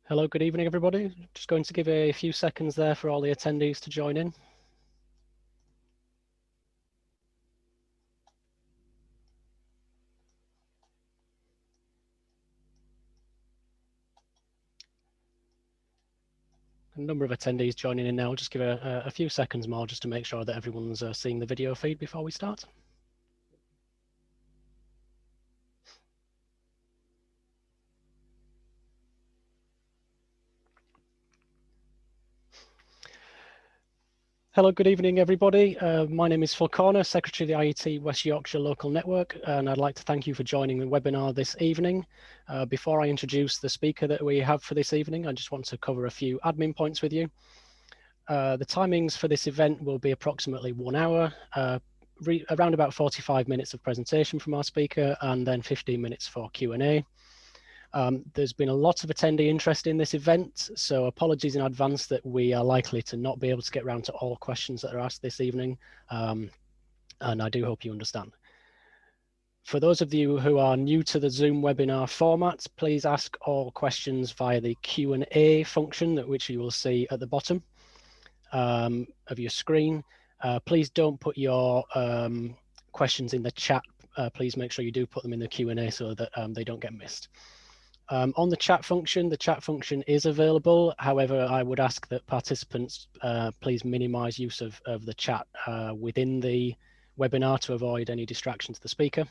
Hello, good evening, everybody. Just going to give a few seconds there for all the attendees to join in. A number of attendees joining in now. I'll just give a few seconds more just to make sure that everyone's seeing the video feed before we start. Hello, good evening, everybody. My name is Phil Corner, Secretary of the IET West Yorkshire Local Network, and I'd like to thank you for joining the webinar this evening. Before I introduce the speaker that we have for this evening, I just want to cover a few admin points with you. The timings for this event will be approximately 1 hour, around about 45 minutes of presentation from our speaker, and then 15 minutes for Q&A. There's been a lot of attendee interest in this event, so apologies in advance that we are likely to not be able to get around to all questions that are asked this evening, and I do hope you understand. For those of you who are new to the Zoom webinar format, please ask all questions via the Q&A function, which you will see at the bottom of your screen. Please don't put your questions in the chat. Please make sure you do put them in the Q&A so that they don't get missed. On the chat function is available. However, I would ask that participants please minimize use of the chat within the webinar to avoid any distraction to the speaker.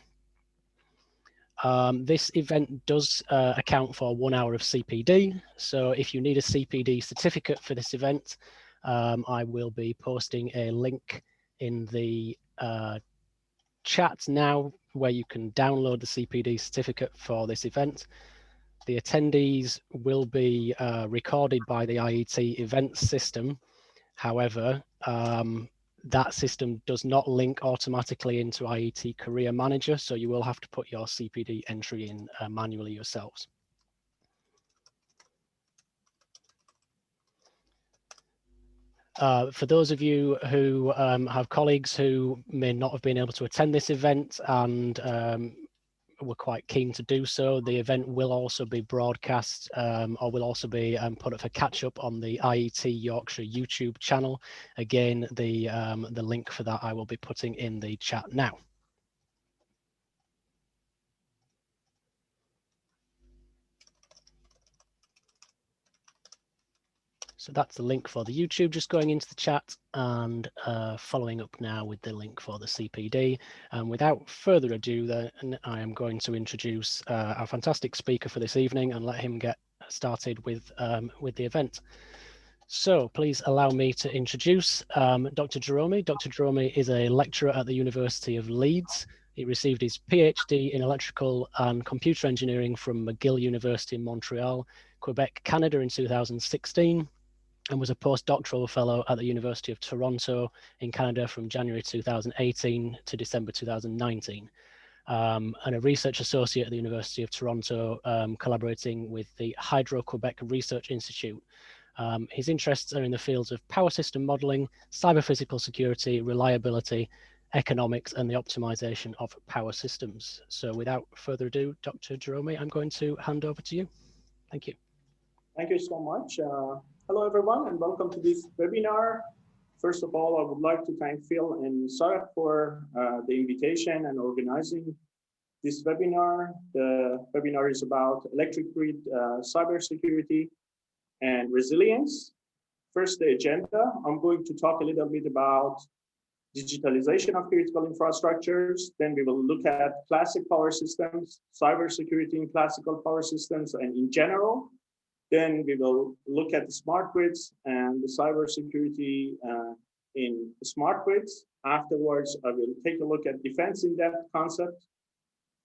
This event does account for 1 hour of CPD. So if you need a CPD certificate for this event, I will be posting a link in the chat now where you can download the CPD certificate for this event. The attendees will be recorded by the IET events system. However, that system does not link automatically into IET Career Manager, so you will have to put your CPD entry in manually yourselves. For those of you who have colleagues who may not have been able to attend this event and were quite keen to do so, the event will also be broadcast or will also be put up for catch up on the IET Yorkshire YouTube channel. Again, the link for that I will be putting in the chat now. So that's the link for the YouTube just going into the chat, and following up now with the link for the CPD. And without further ado, then I am going to introduce our fantastic speaker for this evening and let him get started with the event. So please allow me to introduce Dr. Jerome. Dr. Jerome is a lecturer at the University of Leeds. He received his PhD in electrical and computer engineering from McGill University in Montreal, Quebec, Canada in 2016. And was a postdoctoral fellow at the University of Toronto in Canada from January 2018 to December 2019. And a research associate at the University of Toronto, collaborating with the Hydro-Quebec Research Institute. His interests are in the fields of power system modeling, cyber-physical security, reliability, economics, and the optimization of power systems. So without further ado, Dr. Jerome, I'm going to hand over to you. Thank you. Thank you so much. Hello, everyone, and welcome to this webinar. First of all, I would like to thank Phil and Sarah for the invitation and organizing this webinar. The webinar is about electric grid, cybersecurity, and resilience. First, the agenda. I'm going to talk a little bit about digitalization of critical infrastructures. Then we will look at classic power systems, cybersecurity in classical power systems, and in general. Then we will look at the smart grids and the cybersecurity in smart grids. Afterwards, I will take a look at defense in-depth concept,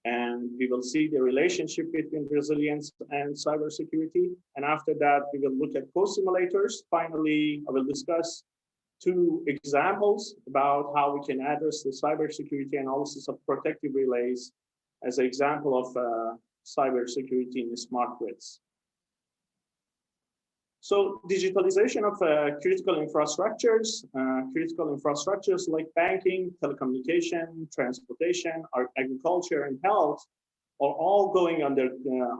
and we will see the relationship between resilience and cybersecurity. And after that, we will look at co-simulators. Finally, I will discuss 2 examples about how we can address the cybersecurity analysis of protective relays as an example of cybersecurity in the smart grids. So digitalization of critical infrastructures like banking, telecommunication, transportation, agriculture, and health are all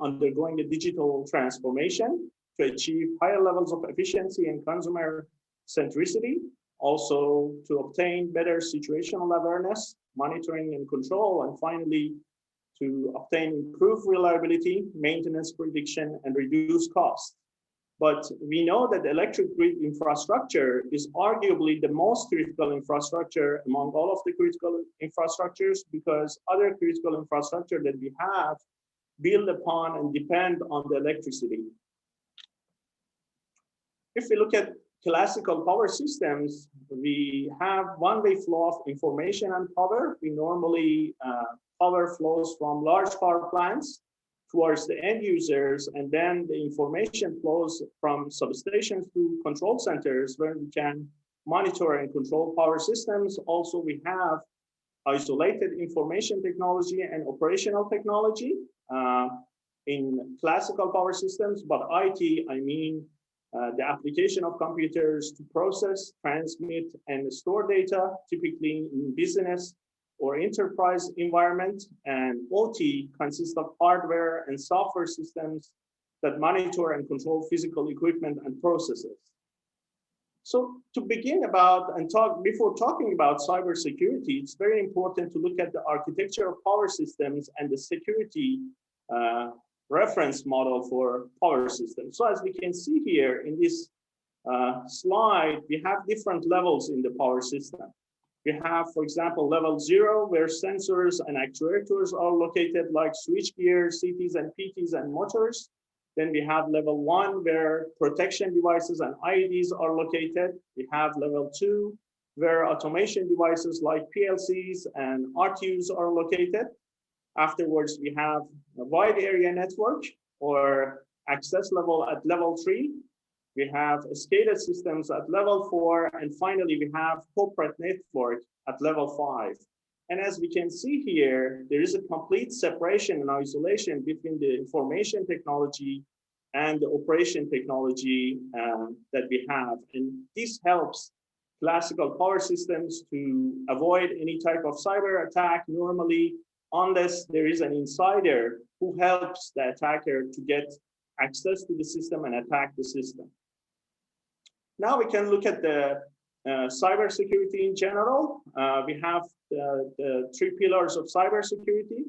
undergoing a digital transformation to achieve higher levels of efficiency and consumer centricity, also to obtain better situational awareness, monitoring and control, and finally, to obtain improved reliability, maintenance prediction, and reduce costs. But we know that the electric grid infrastructure is arguably the most critical infrastructure among all of the critical infrastructures, because other critical infrastructure that we have build upon and depend on the electricity. If we look at classical power systems, we have one-way flow of information and power. We normally, power flows from large power plants towards the end users, and then the information flows from substations to control centers where we can monitor and control power systems. Also, we have isolated information technology and operational technology in classical power systems, but IT, I mean the application of computers to process, transmit, and store data, typically in business or enterprise environment. And OT consists of hardware and software systems that monitor and control physical equipment and processes. So to begin about and talk, before talking about cybersecurity, it's very important to look at the architecture of power systems and the security reference model for power systems. So as we can see here in this slide, we have different levels in the power system. We have, for example, level 0, where sensors and actuators are located, like switchgear, CTs and PTs and motors. Then we have level 1, where protection devices and IEDs are located. We have level 2, where automation devices like PLCs and RTUs are located. Afterwards, we have a wide area network or access level at level 3. We have SCADA systems at level 4. And finally, we have corporate network at level 5. And as we can see here, there is a complete separation and isolation between the information technology and the operation technology that we have. And this helps classical power systems to avoid any type of cyber attack normally, unless there is an insider who helps the attacker to get access to the system and attack the system. Now we can look at the cybersecurity in general. We have the 3 pillars of cybersecurity: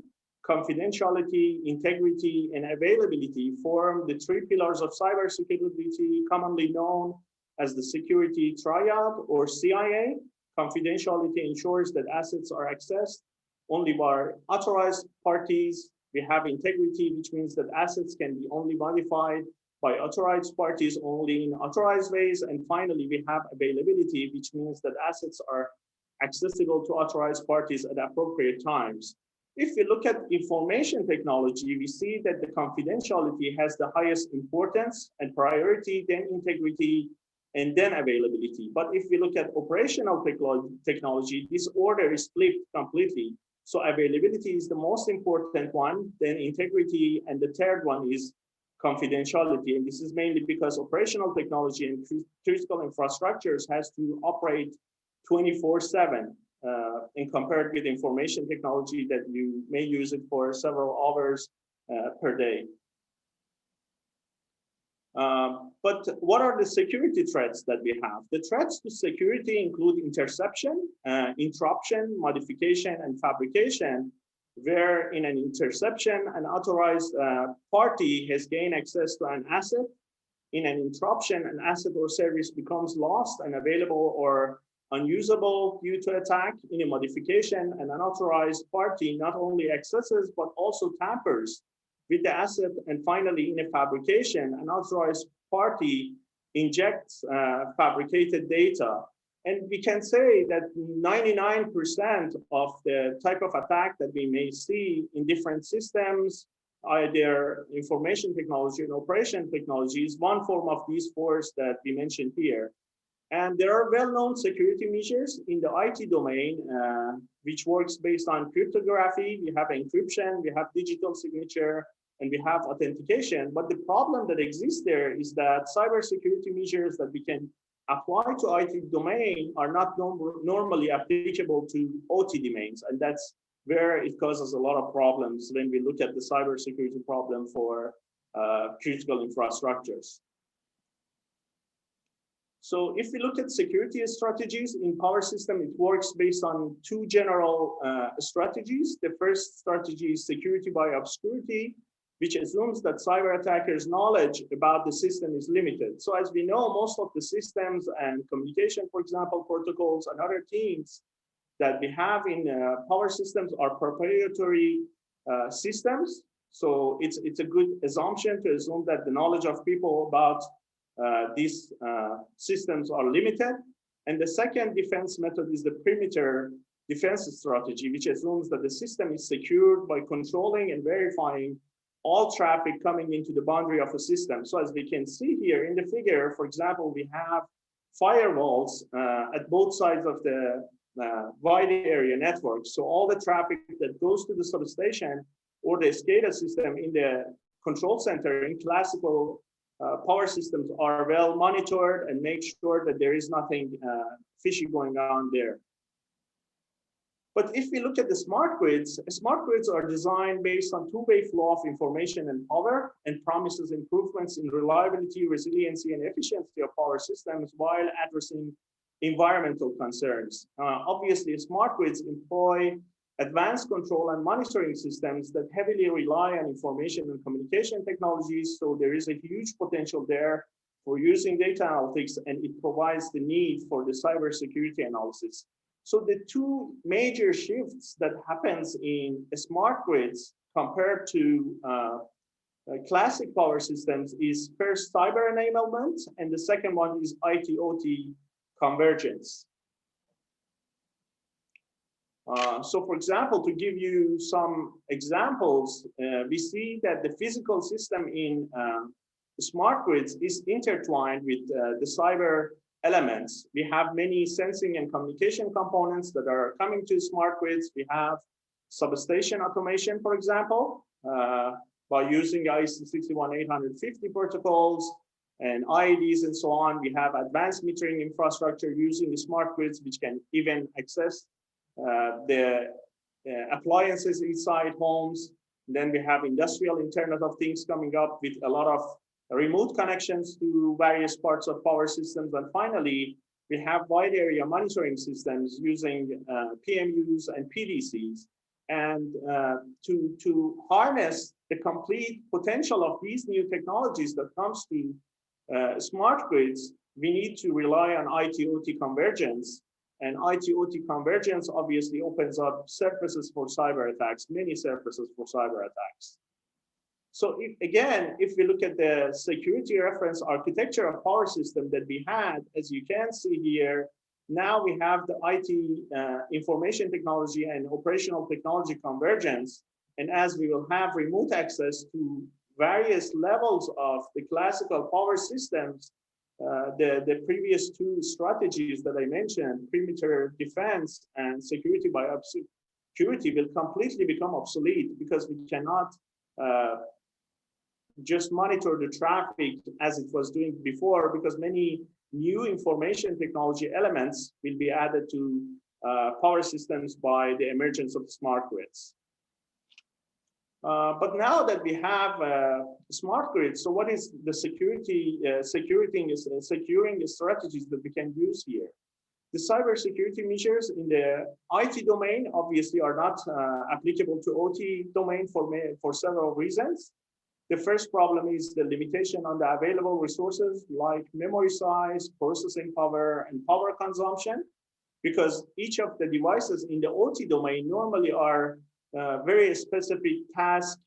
confidentiality, integrity, and availability form the 3 pillars of cybersecurity, commonly known as the security triad or CIA. Confidentiality ensures that assets are accessed only by authorized parties. We have integrity, which means that assets can be only modified by authorized parties only in authorized ways. And finally, we have availability, which means that assets are accessible to authorized parties at appropriate times. If we look at information technology, we see that the confidentiality has the highest importance and priority, then integrity, and then availability. But if we look at operational technology, this order is flipped completely. So availability is the most important one, then integrity, and the third one is confidentiality. And this is mainly because operational technology and critical infrastructures has to operate 24/7 and compared with information technology that you may use it for several hours per day. But what are the security threats that we have? The threats to security include interception, interruption, modification, and fabrication, where in an interception, an authorized party has gained access to an asset. In an interruption, an asset or service becomes lost and unavailable or unusable due to attack. In a modification, an unauthorized party not only accesses, but also tampers with the asset. And finally, in a fabrication, an authorized party injects fabricated data. And we can say that 99% of the type of attack that we may see in different systems, either information technology and operation technology, is one form of these 4 that we mentioned here. And there are well-known security measures in the IT domain, which works based on cryptography. We have encryption, we have digital signature, and we have authentication. But the problem that exists there is that cybersecurity measures that we can apply to IT domain are not normally applicable to OT domains. And that's where it causes a lot of problems when we look at the cybersecurity problem for critical infrastructures. So if we look at security strategies in power system, it works based on two general strategies. The first strategy is security by obscurity, which assumes that cyber attackers' knowledge about the system is limited. So as we know, most of the systems and communication, for example, protocols and other things that we have in power systems are proprietary systems. So it's a good assumption to assume that the knowledge of people about these systems are limited. And the second defense method is the perimeter defense strategy, which assumes that the system is secured by controlling and verifying all traffic coming into the boundary of a system. So as we can see here in the figure, for example, we have firewalls at both sides of the wide area network. So all the traffic that goes to the substation or the SCADA system in the control center in classical power systems are well monitored and make sure that there is nothing fishy going on there. But if we look at the smart grids are designed based on two-way flow of information and power and promises improvements in reliability, resiliency, and efficiency of power systems while addressing environmental concerns. Obviously, smart grids employ advanced control and monitoring systems that heavily rely on information and communication technologies. So there is a huge potential there for using data analytics, and it provides the need for the cybersecurity analysis. So the two major shifts that happens in smart grids compared to classic power systems is first cyber enablement, and the second one is IT-OT convergence. So for example, to give you some examples, we see that the physical system in smart grids is intertwined with the cyber elements. We have many sensing and communication components that are coming to smart grids. We have substation automation, for example, by using IEC 61850 protocols and IEDs and so on. We have advanced metering infrastructure using the smart grids, which can even access the appliances inside homes. Then we have industrial Internet of Things coming up with a lot of remote connections to various parts of power systems. And finally, we have wide area monitoring systems using PMUs and PDCs. And to harness the complete potential of these new technologies that comes to smart grids, we need to rely on IT-OT convergence. And IT-OT convergence obviously opens up surfaces for cyber attacks, many surfaces for cyber attacks. So if we look at the security reference architecture of power system that we had, as you can see here, now we have the IT information technology and operational technology convergence. And as we will have remote access to various levels of the classical power systems, the previous two strategies that I mentioned, perimeter defense and security by obscurity, will completely become obsolete because we cannot just monitor the traffic as it was doing before, because many new information technology elements will be added to power systems by the emergence of smart grids. But now that we have smart grids, so what is the securing strategies that we can use here? The cybersecurity measures in the IT domain obviously are not applicable to OT domain for several reasons. The first problem is the limitation on the available resources like memory size, processing power, and power consumption, because each of the devices in the OT domain normally are very specific task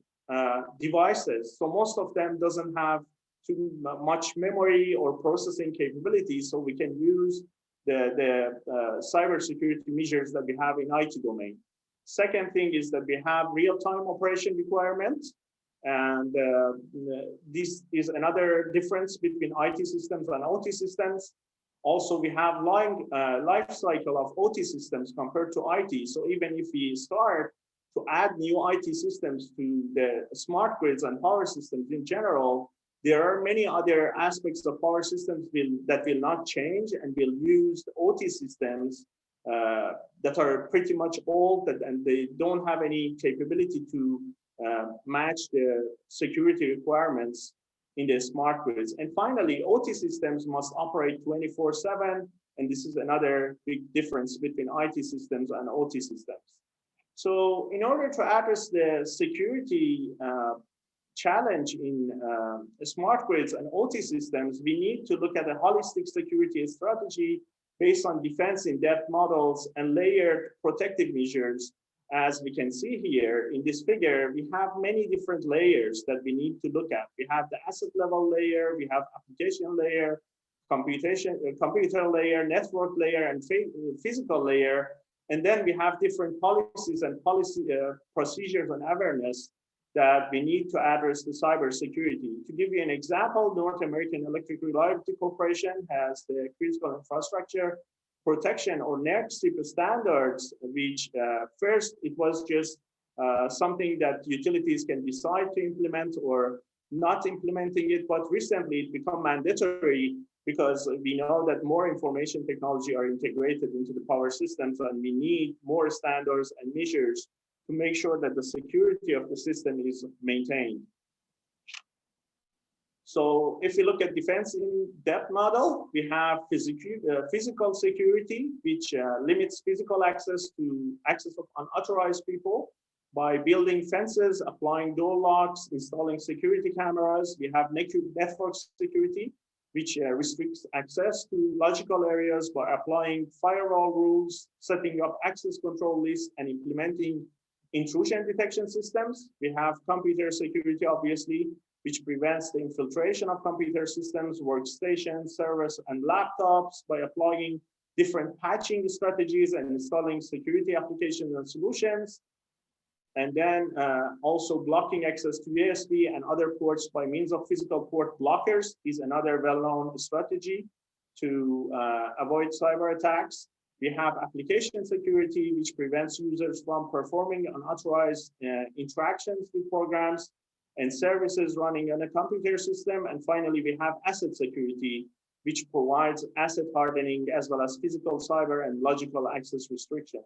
devices. So most of them doesn't have too much memory or processing capability. So we can use the cybersecurity measures that we have in IT domain. Second thing is that we have real-time operation requirements. And this is another difference between IT systems and OT systems. Also, we have life cycle of OT systems compared to IT. So even if we start to add new IT systems to the smart grids and power systems in general, there are many other aspects of power systems that will not change and will use the OT systems that are pretty much old and they don't have any capability to match the security requirements in the smart grids. And finally, OT systems must operate 24/7. And this is another big difference between IT systems and OT systems. So in order to address the security challenge in smart grids and OT systems, we need to look at a holistic security strategy based on defense in-depth models and layered protective measures. As we can see here in this figure, we have many different layers that we need to look at. We have the asset level layer, we have application layer, computer layer, network layer, and physical layer. And then we have different policies and procedures and awareness that we need to address the cybersecurity. To give you an example, North American Electric Reliability Corporation has the critical infrastructure protection or NERC standards, which first it was just something that utilities can decide to implement or not implementing it, but recently it became mandatory because we know that more information technology are integrated into the power systems, and we need more standards and measures to make sure that the security of the system is maintained. So if we look at defense in-depth model, we have physical security, which limits physical access of unauthorized people by building fences, applying door locks, installing security cameras. We have network security, which restricts access to logical areas by applying firewall rules, setting up access control lists, and implementing intrusion detection systems. We have computer security, obviously, which prevents the infiltration of computer systems, workstations, servers, and laptops by applying different patching strategies and installing security applications and solutions. And then also blocking access to USB and other ports by means of physical port blockers is another well-known strategy to avoid cyber attacks. We have application security, which prevents users from performing unauthorized interactions with programs and services running on a computer system. And finally, we have asset security, which provides asset hardening as well as physical cyber and logical access restrictions.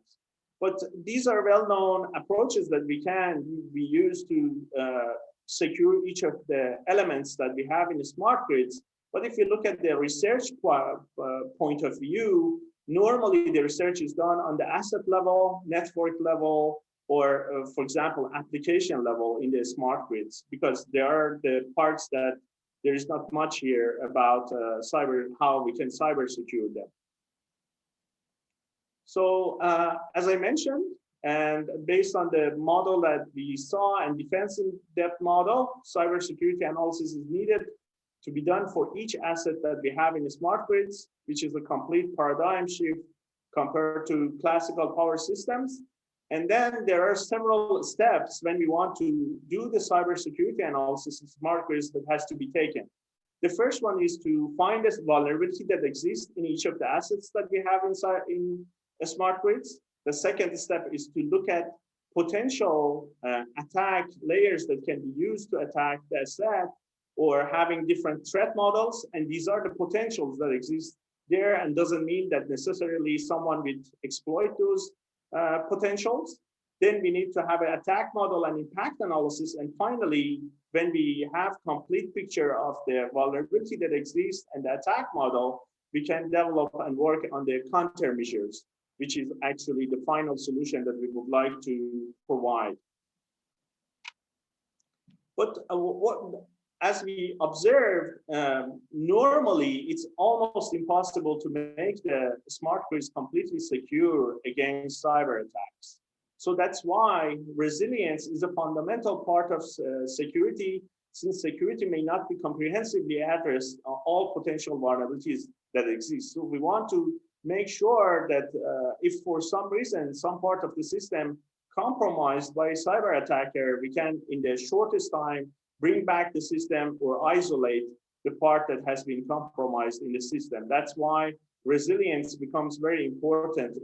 But these are well-known approaches that we use to secure each of the elements that we have in the smart grids. But if you look at the research point of view, normally the research is done on the asset level, network level, or for example, application level in the smart grids, because there are the parts that there is not much here about how we can cyber secure them. So as I mentioned, and based on the model that we saw and defense in-depth model, cybersecurity analysis is needed to be done for each asset that we have in the smart grids, which is a complete paradigm shift compared to classical power systems. And then there are several steps when we want to do the cybersecurity analysis in smart grids that has to be taken. The first one is to find a vulnerability that exists in each of the assets that we have inside in smart grids. The second step is to look at potential attack layers that can be used to attack the asset, or having different threat models. And these are the potentials that exist there, and doesn't mean that necessarily someone will exploit those potentials. Then we need to have an attack model and impact analysis. And finally, when we have complete picture of the vulnerability that exists and the attack model, we can develop and work on the countermeasures, which is actually the final solution that we would like to provide. But as we observe, normally it's almost impossible to make the smart grids completely secure against cyber attacks. So that's why resilience is a fundamental part of security, since security may not be comprehensively addressed on all potential vulnerabilities that exist. So we want to make sure that if for some reason some part of the system compromised by a cyber attacker, we can in the shortest time bring back the system or isolate the part that has been compromised in the system. That's why resilience becomes very important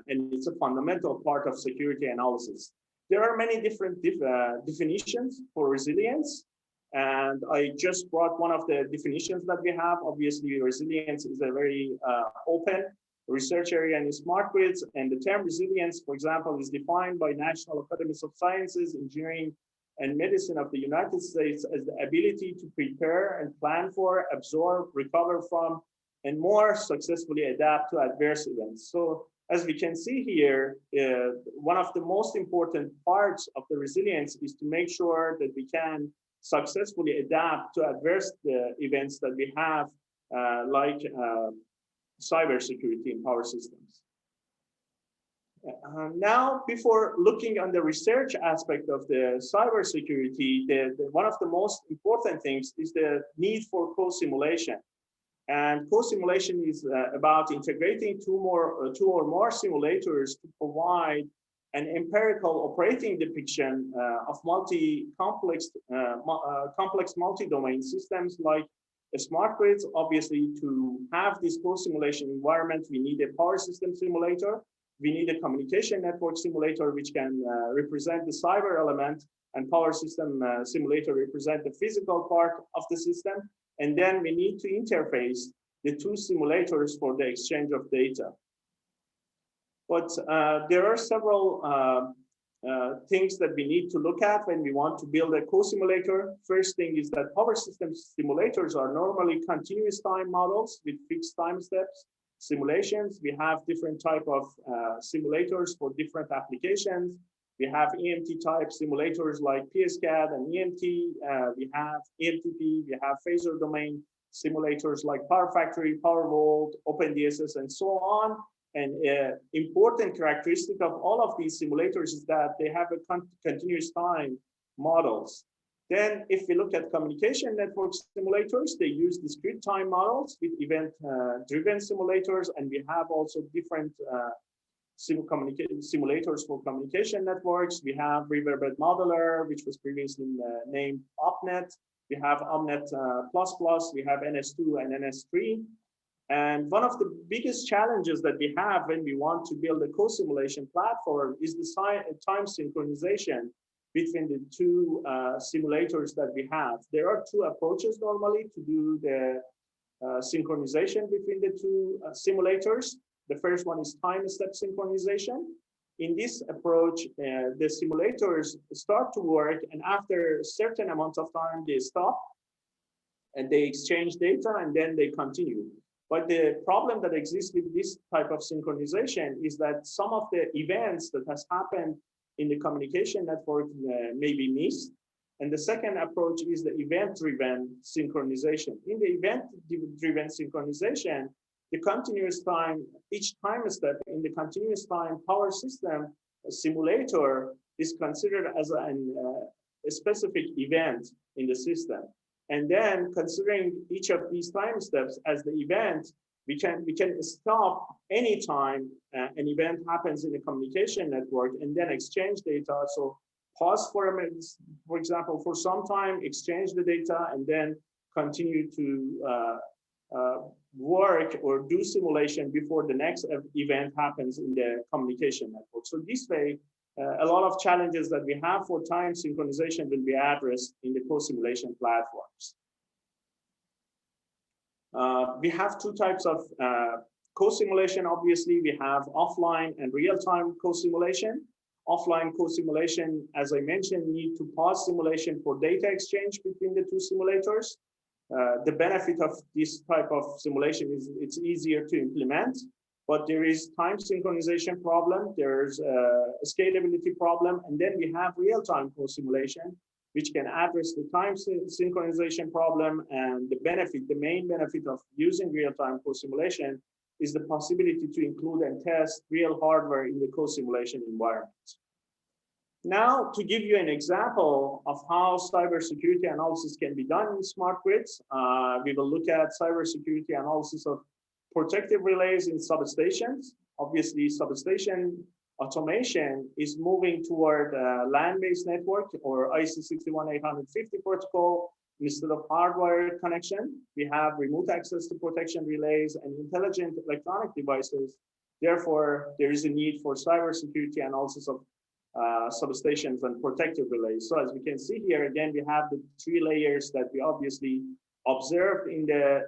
and it's a fundamental part of security analysis. There are many different definitions for resilience, and I just brought one of the definitions that we have. Obviously, resilience is a very open research area in smart grids, and the term resilience, for example, is defined by National Academies of Sciences, Engineering, and Medicine of the United States as the ability to prepare and plan for, absorb, recover from, and more successfully adapt to adverse events. So as we can see here, one of the most important parts of the resilience is to make sure that we can successfully adapt to adverse events that we have, like cybersecurity in power systems. Now, before looking on the research aspect of the cybersecurity, one of the most important things is the need for co-simulation. And co-simulation is about integrating two or more simulators to provide an empirical operating depiction of complex multi-domain systems like smart grids. Obviously, to have this co-simulation environment, we need a power system simulator. We need a communication network simulator, which can represent the cyber element, and power system simulator represent the physical part of the system. And then we need to interface the two simulators for the exchange of data. But there are several things that we need to look at when we want to build a co-simulator. First thing is that power system simulators are normally continuous time models with fixed time steps. Simulations, we have different type of simulators for different applications. We have EMT type simulators like PSCAD and EMT. We have EMTP, we have phasor domain simulators like Power Factory, Power Vault, OpenDSS, and so on. And important characteristic of all of these simulators is that they have a continuous time models. Then if we look at communication network simulators, they use discrete time models with event-driven simulators, and we have also different simulators for communication networks. We have Riverbed Modeler, which was previously named OpNet. We have OpNet++, we have NS2 and NS3. And one of the biggest challenges that we have when we want to build a co-simulation platform is the time synchronization between the two simulators that we have. There are two approaches normally to do the synchronization between the two simulators. The first one is time step synchronization. In this approach, the simulators start to work, and after a certain amount of time, they stop and they exchange data, and then they continue. But the problem that exists with this type of synchronization is that some of the events that has happened in the communication network may be missed. And the second approach is the event-driven synchronization. In the event-driven synchronization, the continuous time, each time step in the continuous time power system simulator is considered as a specific event in the system. And then considering each of these time steps as the event, we can stop anytime an event happens in a communication network and then exchange data. So pause for a minute, for example, for some time, exchange the data, and then continue to work or do simulation before the next event happens in the communication network. So this way, a lot of challenges that we have for time synchronization will be addressed in the co-simulation platforms. We have two types of co-simulation. Obviously, we have offline and real-time co-simulation. Offline co-simulation, as I mentioned, need to pause simulation for data exchange between the two simulators. The benefit of this type of simulation is it's easier to implement, but there is time synchronization problem, there's a scalability problem, and then we have real-time co-simulation, which can address the time synchronization problem. And the main benefit of using real-time co-simulation is the possibility to include and test real hardware in the co-simulation environment. Now, to give you an example of how cybersecurity analysis can be done in smart grids, we will look at cybersecurity analysis of protective relays in substations. Obviously, substation automation is moving toward land-based network or IEEE 61850 protocol instead of hardware connection. We have remote access to protection relays and intelligent electronic devices. Therefore, there is a need for cybersecurity analysis of substations and protective relays. So as we can see here, again, we have the three layers that we obviously observed in the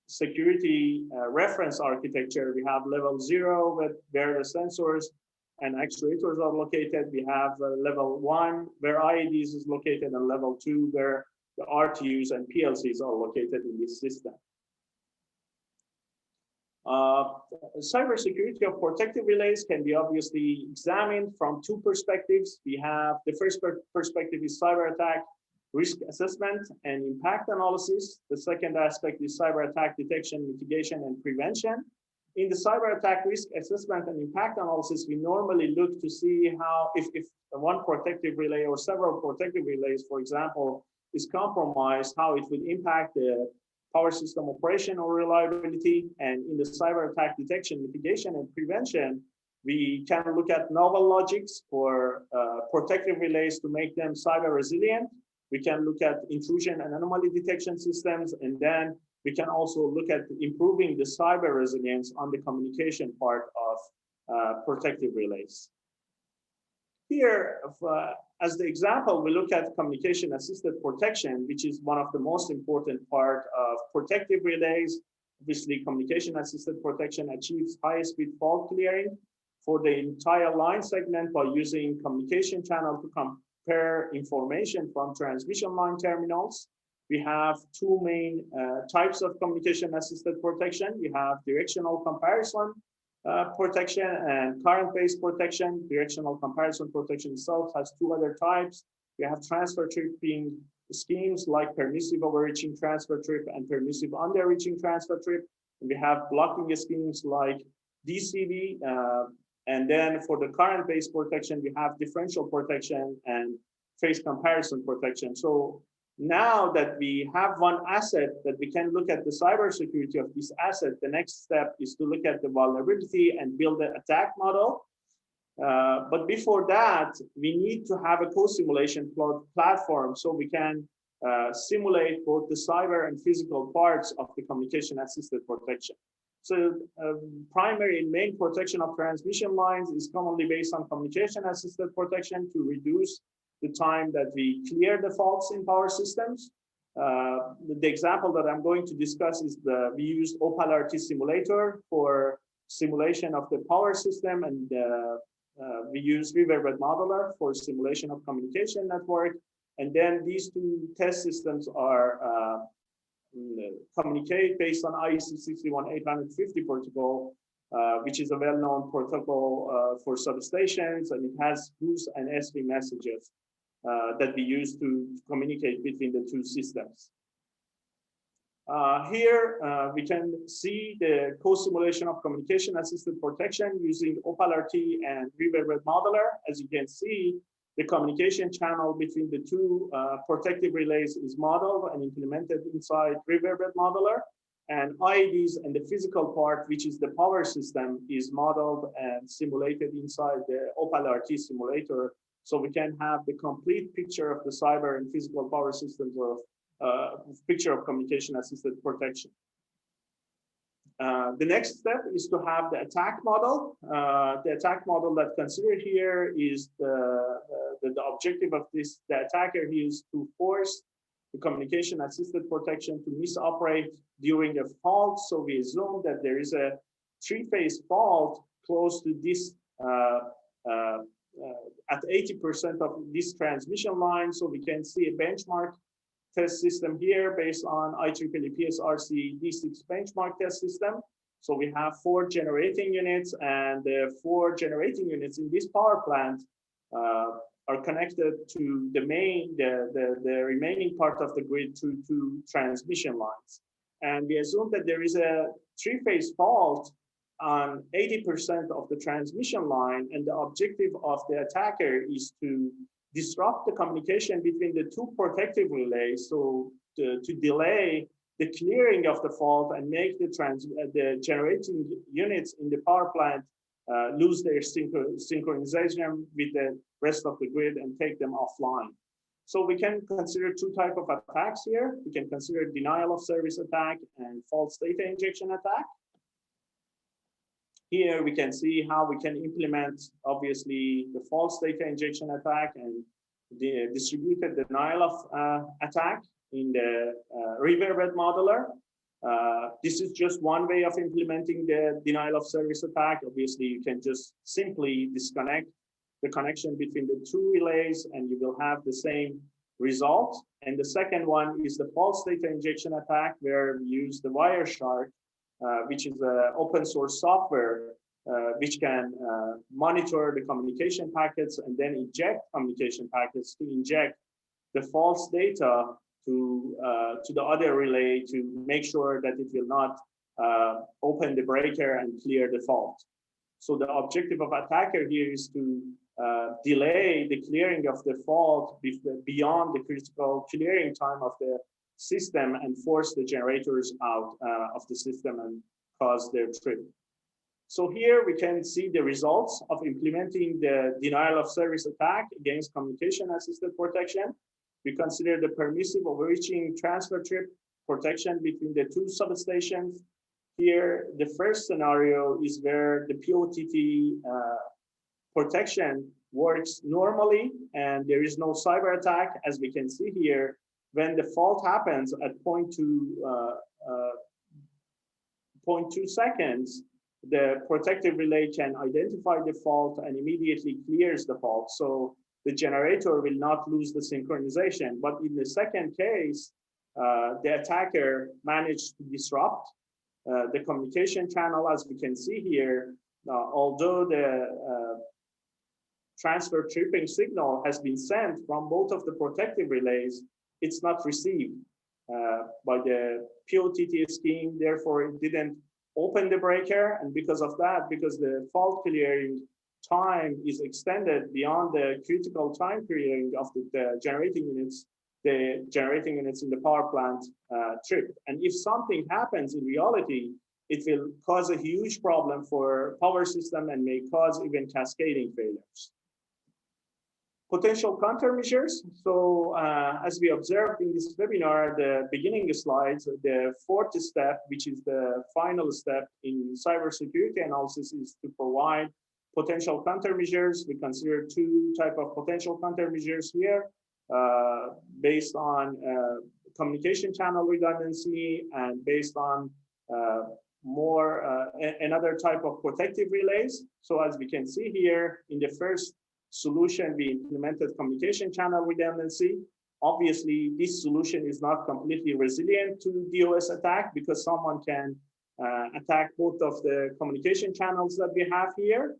security reference architecture. We have level 0 where the sensors and actuators are located. We have level 1 where IEDs is located, and level 2 where the RTUs and PLCs are located in this system. Cybersecurity of protective relays can be obviously examined from two perspectives. We have the first perspective is cyber attack risk assessment and impact analysis. The second aspect is cyber attack detection, mitigation, and prevention. In the cyber attack risk assessment and impact analysis, we normally look to see how, if one protective relay or several protective relays, for example, is compromised, how it would impact the power system operation or reliability. And in the cyber attack detection, mitigation, and prevention, we can look at novel logics for protective relays to make them cyber resilient. We can look at intrusion and anomaly detection systems, and then we can also look at improving the cyber resilience on the communication part of protective relays. Here, as the example, we look at communication-assisted protection, which is one of the most important part of protective relays. Obviously, communication-assisted protection achieves high-speed fault clearing for the entire line segment by using communication channel to compare information from transmission line terminals. We have two main types of communication-assisted protection. We have directional comparison protection and current-based protection. Directional comparison protection itself has two other types. We have transfer tripping schemes like permissive overreaching transfer trip and permissive underreaching transfer trip. And we have blocking schemes like DCV. And then for the current-based protection, we have differential protection and phase comparison protection. So now that we have one asset that we can look at the cybersecurity of this asset, the next step is to look at the vulnerability and build an attack model. But before that, we need to have a co-simulation platform so we can simulate both the cyber and physical parts of the communication-assisted protection. So primary and main protection of transmission lines is commonly based on communication-assisted protection to reduce the time that we clear the faults in power systems. The example that I'm going to discuss is we used Opal-RT simulator for simulation of the power system, and we use Riverbed Modeler for simulation of communication network. And then these two test systems are communicate based on IEC 61850 protocol, which is a well-known protocol for substations, and it has boost and SV messages that we use to communicate between the two systems. Here we can see the co-simulation of communication-assisted protection using Opal-RT and Riverbed Modeler. As you can see, the communication channel between the two protective relays is modeled and implemented inside Riverbed Modeler. And IEDs and the physical part, which is the power system, is modeled and simulated inside the Opal-RT simulator. So we can have the complete picture of the cyber and physical power systems of picture of communication-assisted protection. The next step is to have the attack model. The attack model that considered here is the objective of this. The attacker is to force the communication-assisted protection to misoperate during a fault. So we assume that there is a three-phase fault close to this at 80% of this transmission line. So we can see a benchmark test system here based on IEEE PSRC D6 benchmark test system. So we have 4 generating units, and the 4 generating units in this power plant are connected to the remaining part of the grid to 2 transmission lines. And we assume that there is a 3-phase fault on 80% of the transmission line, and the objective of the attacker is to disrupt the communication between the 2 protective relays, so to delay the clearing of the fault and make the generating units in the power plant lose their synchronization with the rest of the grid and take them offline. So we can consider 2 types of attacks here. We can consider denial of service attack and false data injection attack. Here we can see how we can implement, obviously, the false data injection attack and the distributed denial of attack in the Riverbed Modeler. This is just one way of implementing the denial of service attack. Obviously, you can just simply disconnect the connection between the two relays and you will have the same result. And the second one is the false data injection attack, where we use the Wireshark, which is an open source software which can monitor the communication packets and then inject communication packets to inject the false data to the other relay to make sure that it will not open the breaker and clear the fault. So the objective of attacker here is to delay the clearing of the fault beyond the critical clearing time of the system and force the generators out of the system and cause their trip. So here we can see the results of implementing the denial of service attack against communication assisted protection. We consider the permissive overreaching transfer trip protection between the two substations. Here, the first scenario is where the POTT protection works normally and there is no cyber attack. As we can see here, when the fault happens at 0.2 seconds, the protective relay can identify the fault and immediately clears the fault. So the generator will not lose the synchronization. But in the second case, the attacker managed to disrupt the communication channel. As we can see here, although the transfer tripping signal has been sent from both of the protective relays, it's not received by the POTT scheme. Therefore, it didn't open the breaker. And because of that, because the fault clearing time is extended beyond the critical time clearing of the generating units in the power plant trip. And if something happens in reality, it will cause a huge problem for power system and may cause even cascading failures. Potential countermeasures. So as we observed in this webinar, the beginning slides, the fourth step, which is the final step in cybersecurity analysis, is to provide potential countermeasures. We consider two types of potential countermeasures here based on communication channel redundancy and based on another type of protective relays. So as we can see here, in the first solution, we implemented communication channel redundancy. Obviously, this solution is not completely resilient to DOS attack because someone can attack both of the communication channels that we have here.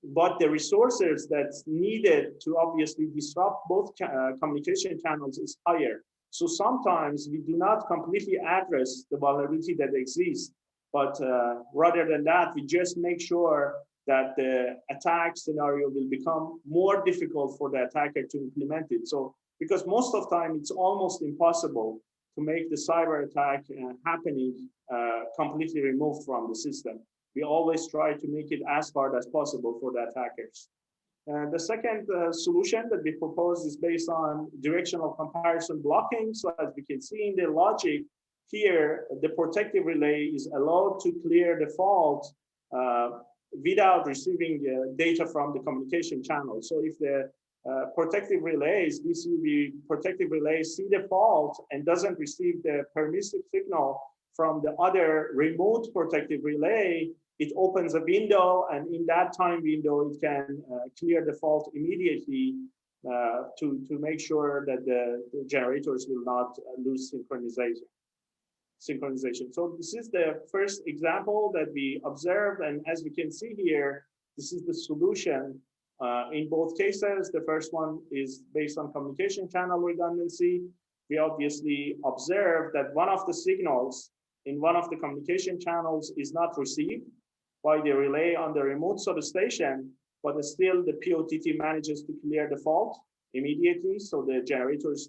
But the resources that's needed to obviously disrupt both communication channels is higher. So sometimes we do not completely address the vulnerability that exists, but rather than that, we just make sure that the attack scenario will become more difficult for the attacker to implement it. So, because most of the time it's almost impossible to make the cyber attack happening completely removed from the system. We always try to make it as hard as possible for the attackers. The second solution that we propose is based on directional comparison blocking. So as we can see in the logic here, the protective relay is allowed to clear the fault without receiving data from the communication channel. So if the protective relays, DCUB protective relays see the fault and doesn't receive the permissive signal from the other remote protective relay, it opens a window, and in that time window, it can clear the fault immediately to make sure that the generators will not lose synchronization. So this is the first example that we observed, and as we can see here, this is the solution in both cases. The first one is based on communication channel redundancy. We obviously observed that one of the signals in one of the communication channels is not received by the relay on the remote substation, but still the POTT manages to clear the fault immediately, so the generators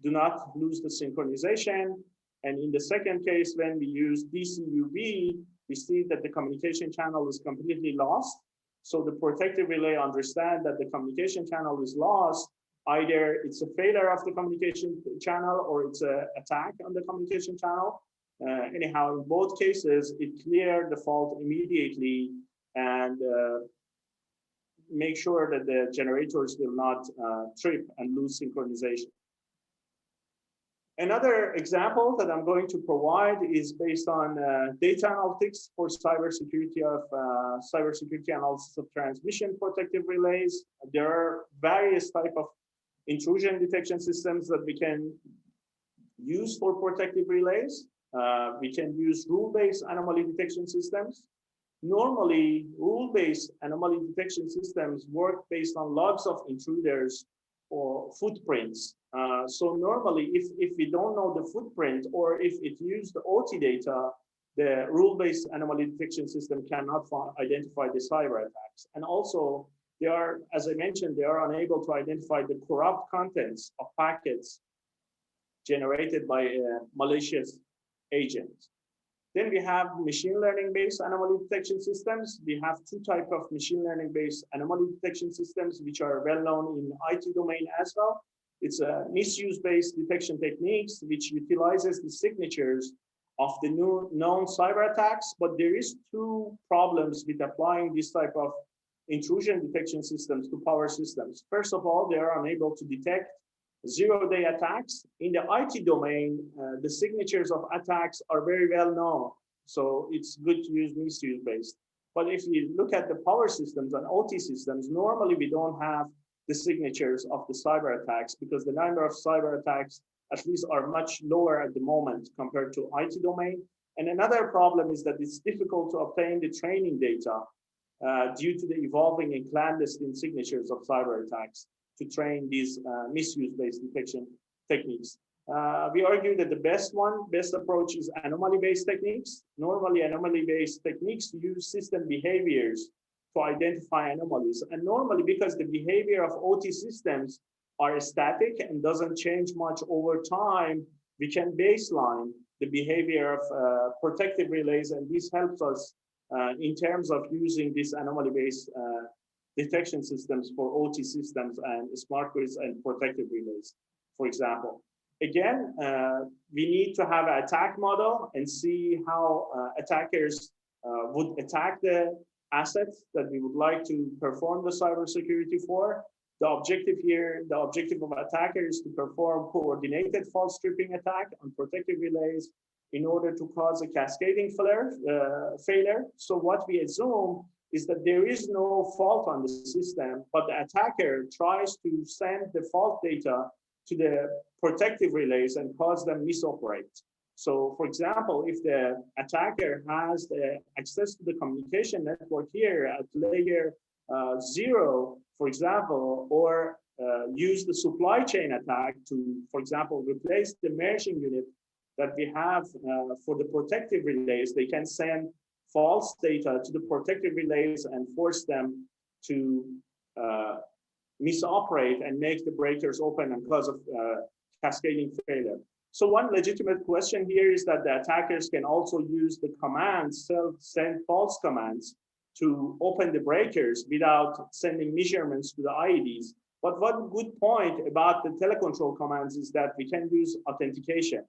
do not lose the synchronization. And in the second case, when we use DCUB, we see that the communication channel is completely lost. So the protective relay understands that the communication channel is lost. Either it's a failure of the communication channel or it's an attack on the communication channel. Anyhow, in both cases, it cleared the fault immediately and make sure that the generators will not trip and lose synchronization. Another example that I'm going to provide is based on data analytics for cybersecurity analysis of transmission protective relays. There are various types of intrusion detection systems that we can use for protective relays. We can use rule-based anomaly detection systems. Normally, rule-based anomaly detection systems work based on logs of intruders or footprints. So normally, if we don't know the footprint or if it used the OT data, the rule-based anomaly detection system cannot identify the cyber attacks. And also, they are, as I mentioned, they are unable to identify the corrupt contents of packets generated by a malicious agent. Then we have machine learning-based anomaly detection systems. We have two types of machine learning-based anomaly detection systems, which are well known in IT domain as well. It's a misuse-based detection techniques, which utilizes the signatures of the new known cyber attacks. But there is two problems with applying this type of intrusion detection systems to power systems. First of all, they are unable to detect zero-day attacks. In the IT domain, the signatures of attacks are very well known. So it's good to use misuse-based. But if you look at the power systems and OT systems, normally we don't have the signatures of the cyber attacks because the number of cyber attacks at least are much lower at the moment compared to IT domain. And another problem is that it's difficult to obtain the training data due to the evolving and clandestine signatures of cyber attacks to train these misuse-based detection techniques. We argue that the best approach is anomaly-based techniques. Normally, anomaly-based techniques use system behaviors to identify anomalies. And normally, because the behavior of OT systems are static and doesn't change much over time, we can baseline the behavior of protective relays, and this helps us in terms of using these anomaly-based detection systems for OT systems and smart grids and protective relays, for example. Again, we need to have an attack model and see how attackers would attack the assets that we would like to perform the cybersecurity for. The objective here, the objective of attackers is to perform coordinated fault stripping attack on protective relays in order to cause a cascading failure. So what we assume is that there is no fault on the system, but the attacker tries to send the fault data to the protective relays and cause them misoperate. So for example, if the attacker has the access to the communication network here at layer 0, for example, or use the supply chain attack to, for example, replace the merging unit that we have for the protective relays, they can send false data to the protective relays and force them to misoperate and make the breakers open and cause of cascading failure. So one legitimate question here is that the attackers can also use the commands, send false commands to open the breakers without sending measurements to the IEDs. But one good point about the telecontrol commands is that we can use authentication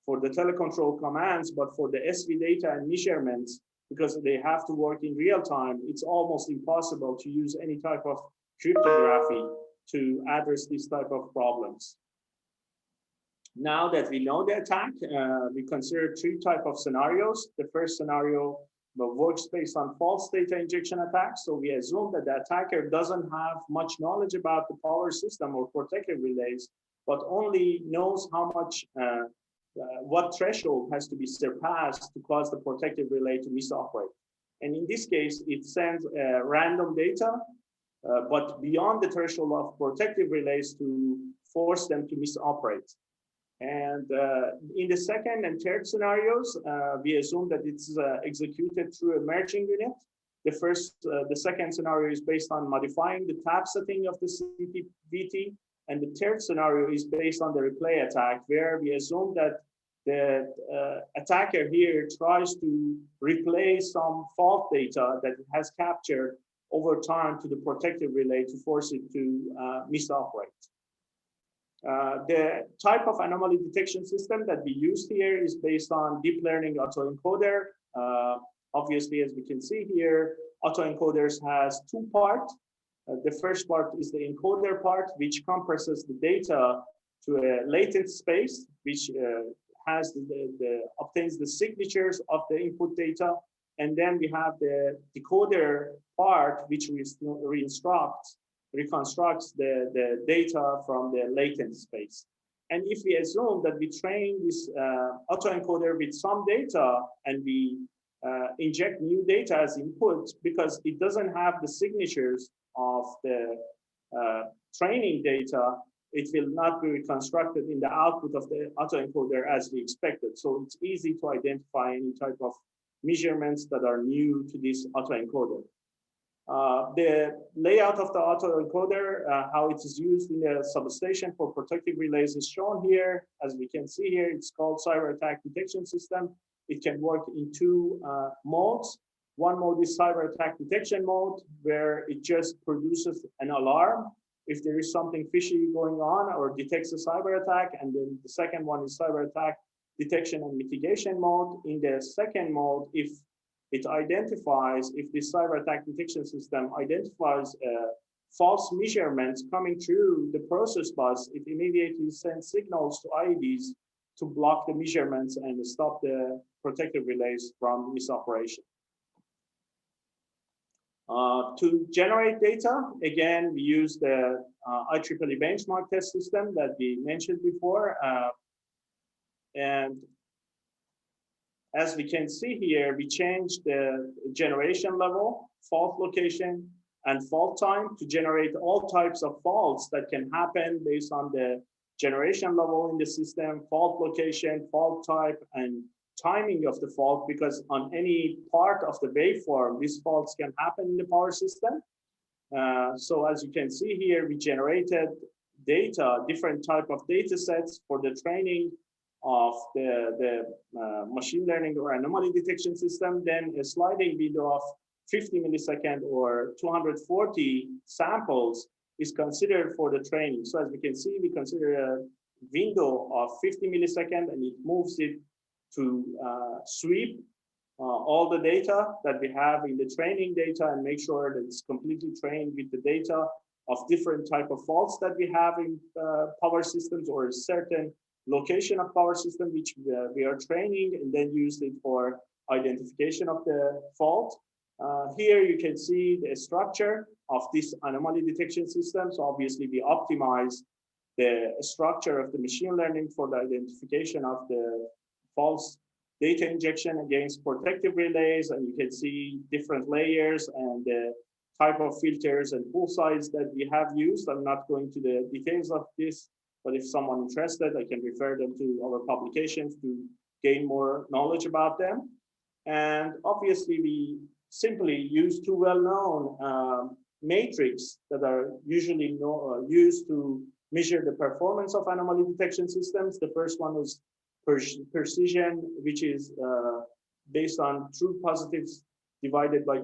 for the telecontrol commands, but for the SV data and measurements, because they have to work in real time, it's almost impossible to use any type of cryptography to address this type of problems. Now that we know the attack, we consider three types of scenarios. The first scenario works based on false data injection attacks. So we assume that the attacker doesn't have much knowledge about the power system or protective relays, but only knows how much, what threshold has to be surpassed to cause the protective relay to misoperate. And in this case, it sends random data, but beyond the threshold of protective relays to force them to misoperate. And in the second and third scenarios, we assume that it's executed through a merging unit. The second scenario is based on modifying the tab setting of the CPVT. And the third scenario is based on the replay attack, where we assume that the attacker here tries to replay some fault data that it has captured over time to the protective relay to force it to misoperate. The type of anomaly detection system that we use here is based on deep learning autoencoder. Obviously, as we can see here, autoencoders has two parts. The first part is the encoder part, which compresses the data to a latent space, which has obtains the signatures of the input data. And then we have the decoder part, which reconstructs the data from the latent space. And if we assume that we train this autoencoder with some data and we inject new data as input, because it doesn't have the signatures of the training data, it will not be reconstructed in the output of the autoencoder as we expected. So it's easy to identify any type of measurements that are new to this autoencoder. The layout of the autoencoder, how it is used in the substation for protective relays is shown here. As we can see here, it's called cyber attack detection system. It can work in two modes. One mode is cyber attack detection mode, where it just produces an alarm if there is something fishy going on or detects a cyber attack. And then the second one is cyber attack detection and mitigation mode. In the second mode, if it identifies, if the cyber attack detection system identifies false measurements coming through the process bus, it immediately sends signals to IEDs to block the measurements and stop the protective relays from misoperation. To generate data, again, we use the IEEE benchmark test system that we mentioned before. And as we can see here, we changed the generation level, fault location, and fault time to generate all types of faults that can happen based on the generation level in the system, fault location, fault type, and timing of the fault, because on any part of the waveform, these faults can happen in the power system. So as you can see here, we generated data, different type of data sets for the training of the machine learning or anomaly detection system, then a sliding window of 50 millisecond or 240 samples is considered for the training. So as we can see, we consider a window of 50 millisecond, and it moves it to sweep all the data that we have in the training data and make sure that it's completely trained with the data of different type of faults that we have in power systems or a certain location of power system which we are training, and then use it for identification of the fault. Here you can see the structure of this anomaly detection system. So obviously we optimize the structure of the machine learning for the identification of the false data injection against protective relays, and you can see different layers and the type of filters and pool size that we have used. I'm not going to the details of this, but if someone interested, I can refer them to our publications to gain more knowledge about them. And obviously we simply use two well-known metrics that are usually used to measure the performance of anomaly detection systems. The first one is precision, which is based on true positives divided by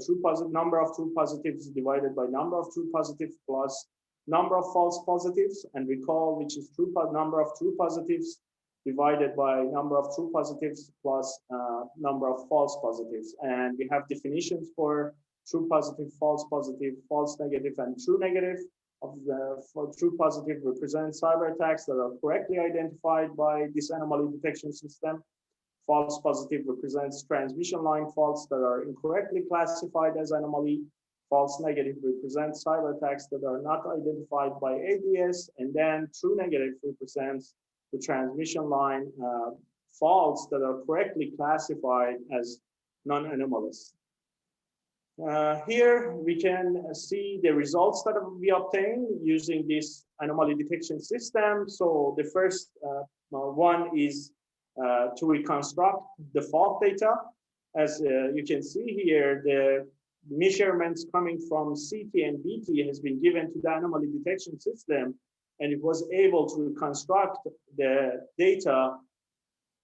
number of true positives divided by number of true positives plus number of false positives, and recall, which is number of true positives divided by number of true positives plus number of false positives. And we have definitions for true positive, false negative, and true negative. For true positive represents cyber attacks that are correctly identified by this anomaly detection system. False positive represents transmission line faults that are incorrectly classified as anomaly. False negative represents cyber attacks that are not identified by ADS. And then true negative represents the transmission line faults that are correctly classified as non-anomalous. Here we can see the results that we obtain using this anomaly detection system. So the first one is to reconstruct the fault data. As you can see here, the measurements coming from CT and BT has been given to the anomaly detection system, and it was able to reconstruct the data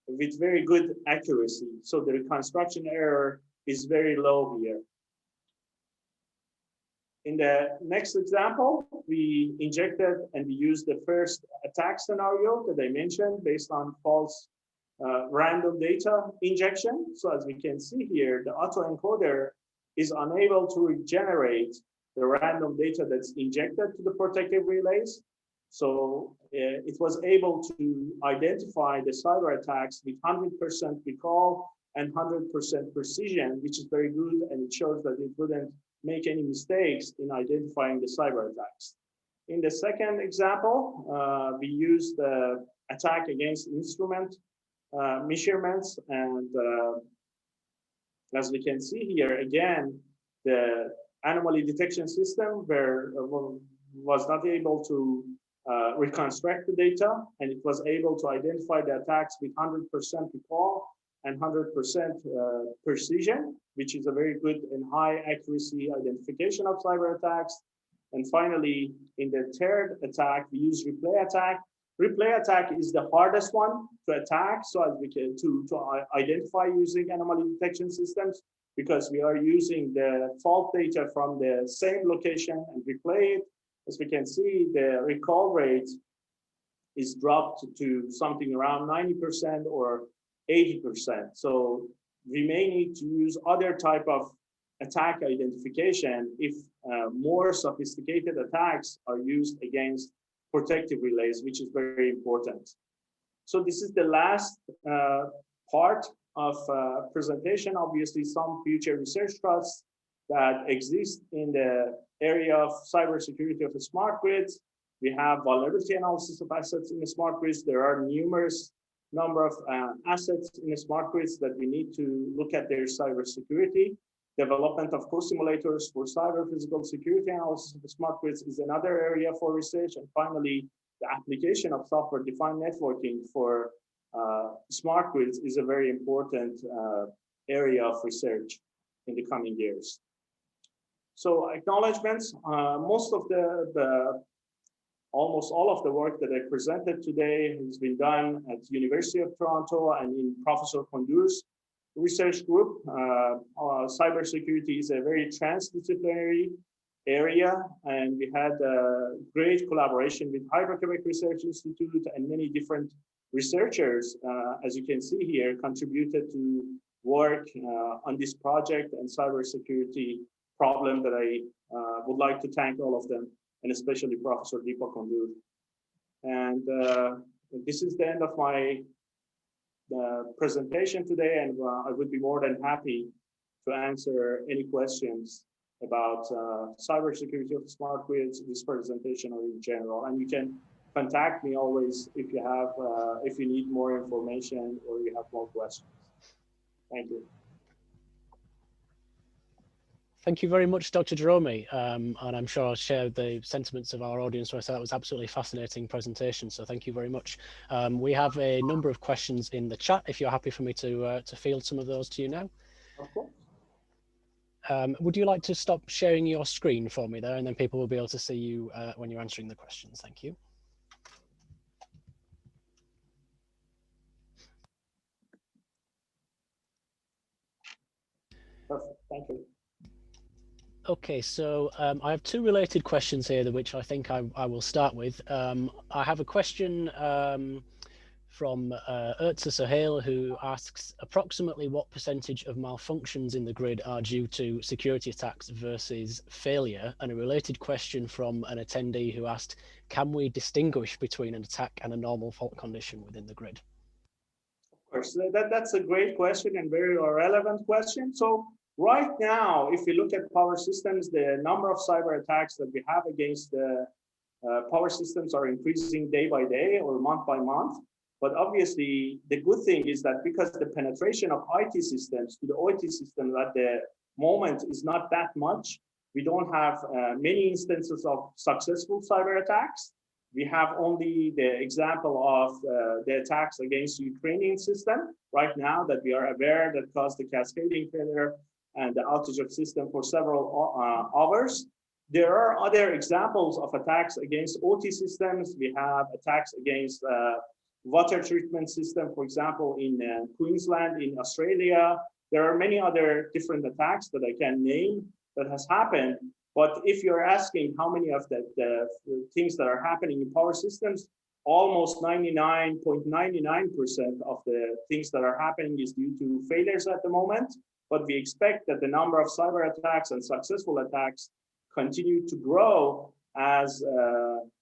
with very good accuracy. So the reconstruction error is very low here. In the next example, we injected and we used the first attack scenario that I mentioned based on false random data injection. So as we can see here, the autoencoder is unable to regenerate the random data that's injected to the protective relays. So it was able to identify the cyber attacks with 100% recall and 100% precision, which is very good, and it shows that it wouldn't make any mistakes in identifying the cyber attacks. In the second example, we used the attack against instrument measurements, and as we can see here, again, the anomaly detection system was not able to reconstruct the data, and it was able to identify the attacks with 100% recall and 100% precision, which is a very good and high accuracy identification of cyber attacks. And finally, in the third attack, we use replay attack. Replay attack is the hardest one to attack, so as we can to identify using anomaly detection systems, because we are using the fault data from the same location and replay it. As we can see, the recall rate is dropped to something around 90% or 80%. So we may need to use other type of attack identification if more sophisticated attacks are used against protective relays, which is very important. So this is the last part of presentation. Obviously, some future research trusts that exist in the area of cybersecurity of the smart grids. We have vulnerability analysis of assets in the smart grids. There are numerous number of assets in the smart grids that we need to look at their cybersecurity. Development of co-simulators for cyber physical security analysis of the smart grids is another area for research. And finally, the application of software-defined networking for smart grids is a very important area of research in the coming years. So acknowledgements, almost all of the work that I presented today has been done at the University of Toronto and in Professor Kondur's research group. Cybersecurity is a very transdisciplinary area, and we had a great collaboration with Hydro-Quebec Research Institute and many different researchers, as you can see here, contributed to work on this project and cybersecurity problem that I would like to thank all of them, and especially Professor Deepak Kondur. And this is the end of my presentation today, and I would be more than happy to answer any questions about cybersecurity of smart grids, this presentation, or in general. And you can contact me always if you have, if you need more information or you have more questions. Thank you. Thank you very much, Dr. Jahromi, and I'm sure I'll share the sentiments of our audience where I said that was absolutely fascinating presentation, so thank you very much. We have a number of questions in the chat, if you're happy for me to field some of those to you now. Of course. Would you like to stop sharing your screen for me there, and then people will be able to see you when you're answering the questions? Thank you. Perfect, thank you. Okay, so I have two related questions here, which I think I will start with. I have a question from Urtza Sohail, who asks approximately what percentage of malfunctions in the grid are due to security attacks versus failure, and a related question from an attendee who asked, can we distinguish between an attack and a normal fault condition within the grid? Of course, that's a great question and very relevant question. So right now, if you look at power systems, the number of cyber attacks that we have against the power systems are increasing day by day or month by month. But obviously, the good thing is that because the penetration of IT systems to the OT system at the moment is not that much, we don't have many instances of successful cyber attacks. We have only the example of the attacks against the Ukrainian system right now that we are aware that caused the cascading failure and the outage of system for several hours. There are other examples of attacks against OT systems. We have attacks against water treatment system, for example, in Queensland, in Australia. There are many other different attacks that I can name that has happened. But if you're asking how many of the things that are happening in power systems, almost 99.99% of the things that are happening is due to failures at the moment. But we expect that the number of cyber attacks and successful attacks continue to grow as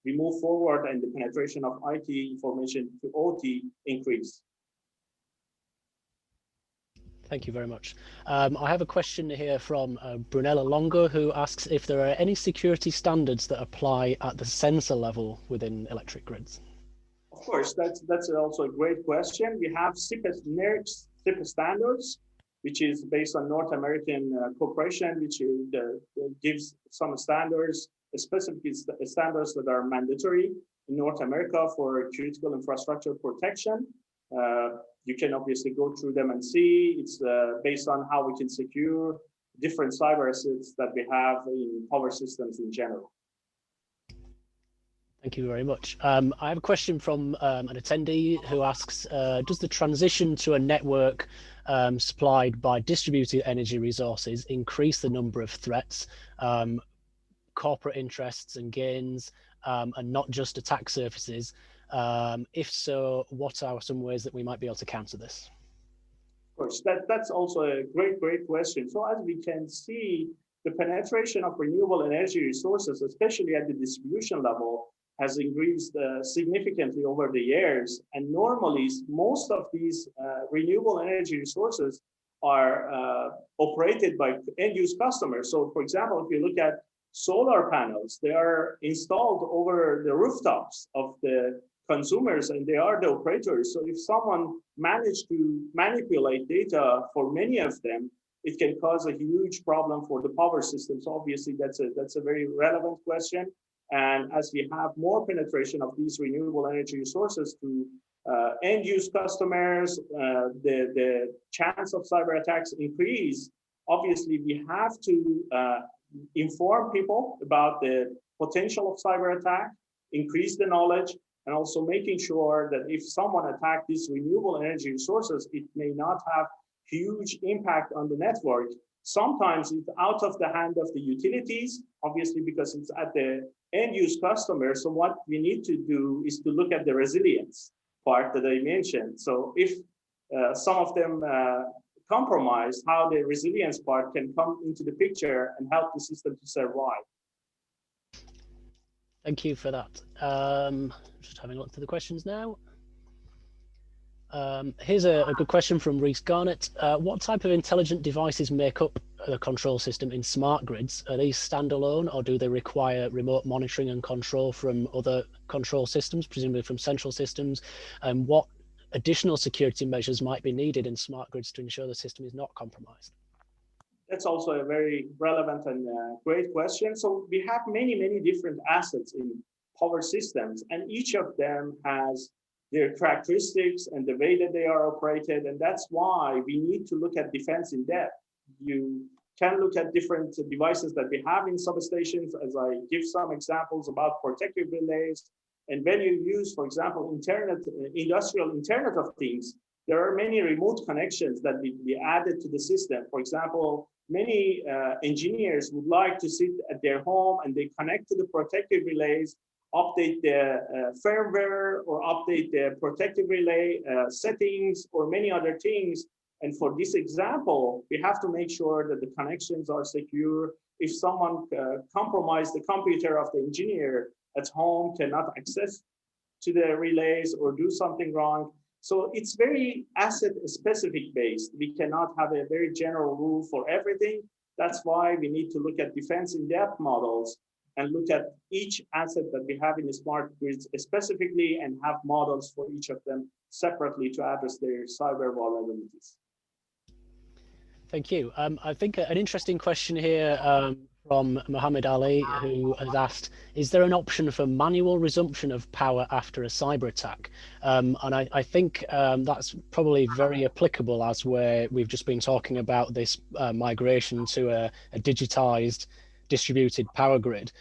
we move forward and the penetration of IT information to OT increase. Thank you very much. I have a question here from Brunella Longo, who asks if there are any security standards that apply at the sensor level within electric grids. Of course, that's also a great question. We have CIPA standards, which is based on North American corporation, which gives some standards, specific standards that are mandatory in North America for critical infrastructure protection. You can obviously go through them and see. It's based on how we can secure different cyber assets that we have in power systems in general. Thank you very much. I have a question from an attendee who asks, does the transition to a network supplied by distributed energy resources increase the number of threats, corporate interests and gains, and not just attack surfaces? If so, what are some ways that we might be able to counter this? Of course, that's also a great question. So as we can see, the penetration of renewable energy resources, especially at the distribution level, has increased significantly over the years. And normally, most of these renewable energy resources are operated by end-use customers. So for example, if you look at solar panels, they are installed over the rooftops of the consumers and they are the operators. So if someone managed to manipulate data for many of them, it can cause a huge problem for the power system. So obviously that's a very relevant question. And as we have more penetration of these renewable energy resources to end-use customers, the chance of cyber attacks increase. Obviously, we have to inform people about the potential of cyber attack, increase the knowledge, and also making sure that if someone attacks these renewable energy resources, it may not have huge impact on the network. Sometimes it's out of the hand of the utilities, obviously, because it's at the end-use customer. So what we need to do is to look at the resilience part that I mentioned. So if some of them compromise, how the resilience part can come into the picture and help the system to survive. Thank you for that. Just having a look through the questions now. Here's a good question from Reese Garnett. What type of intelligent devices make up the control system in smart grids? Are these standalone, or do they require remote monitoring and control from other control systems, presumably from central systems? And what additional security measures might be needed in smart grids to ensure the system is not compromised? That's also a very relevant and great question. So we have many different assets in power systems, and each of them has their characteristics and the way that they are operated. And that's why we need to look at defense in depth. You can look at different devices that we have in substations, as I give some examples about protective relays. And when you use, for example, industrial Internet of Things, there are many remote connections that will be added to the system. For example, many engineers would like to sit at their home and they connect to the protective relays, update the firmware or update the protective relay settings or many other things. And for this example, we have to make sure that the connections are secure. If someone compromises the computer of the engineer at home, cannot access to the relays or do something wrong. So it's very asset specific based. We cannot have a very general rule for everything. That's why we need to look at defense in depth models and look at each asset that we have in the smart grids specifically and have models for each of them separately to address their cyber vulnerabilities. Thank you. I think an interesting question here from Mohammed Ali, who has asked, is there an option for manual resumption of power after a cyber attack? And I think that's probably very applicable as we've just been talking about this migration to a digitized distributed power grid.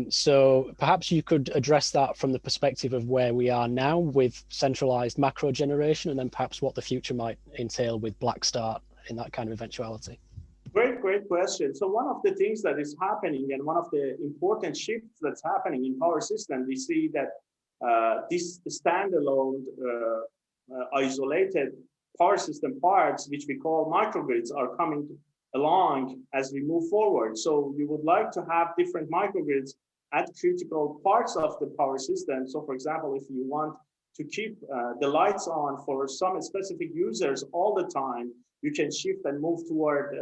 So perhaps you could address that from the perspective of where we are now with centralized macro generation, and then perhaps what the future might entail with black start in that kind of eventuality. Great question. So one of the things that is happening and one of the important shifts that's happening in power system, we see that these standalone isolated power system parts, which we call microgrids, are coming along as we move forward. So we would like to have different microgrids at critical parts of the power system. So for example, if you want to keep the lights on for some specific users all the time, you can shift and move toward